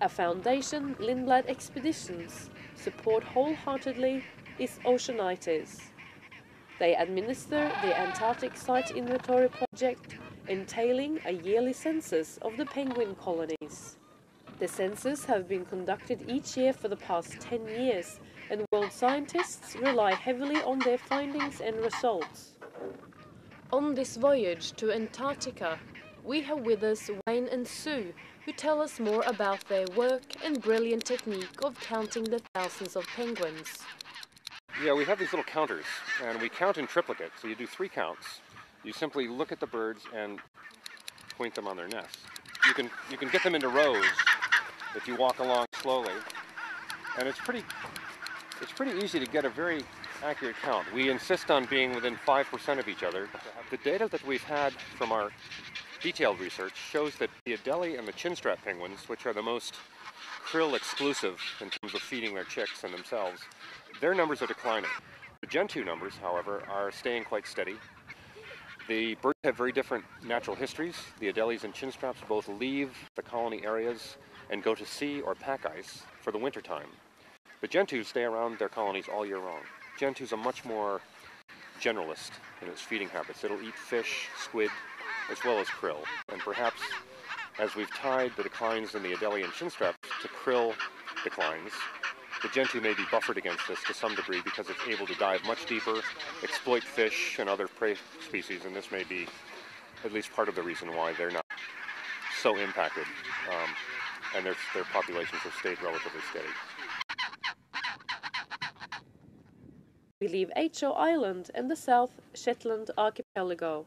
A foundation Lindblad Expeditions support wholeheartedly is Oceanitis. They administer the Antarctic Site Inventory Project, entailing a yearly census of the penguin colonies. The census have been conducted each year for the past 10 years, and world scientists rely heavily on their findings and results. On this voyage to Antarctica, we have with us Wayne and Sue, who tell us more about their work and brilliant technique of counting the thousands of penguins. Yeah, we have these little counters, and we count in triplicate, so you do 3 counts. You simply look at the birds and point them on their nests. You can get them into rows if you walk along slowly, and it's pretty easy to get a very accurate count. We insist on being within 5% of each other. The data that we've had from our detailed research shows that the Adelie and the chinstrap penguins, which are the most krill exclusive in terms of feeding their chicks and themselves, their numbers are declining. The Gentoo numbers, however, are staying quite steady. The birds have very different natural histories. The Adelies and chinstraps both leave the colony areas and go to sea or pack ice for the wintertime. The Gentoos stay around their colonies all year long. Gentoo's a much more generalist in its feeding habits. It'll eat fish, squid, as well as krill. And perhaps as we've tied the declines in the Adelie and chinstrap to krill declines, the Gentoo may be buffered against this to some degree because it's able to dive much deeper, exploit fish and other prey species, and this may be at least part of the reason why they're not so impacted, and their populations have stayed relatively steady. We leave Aitcho Island and the South Shetland archipelago.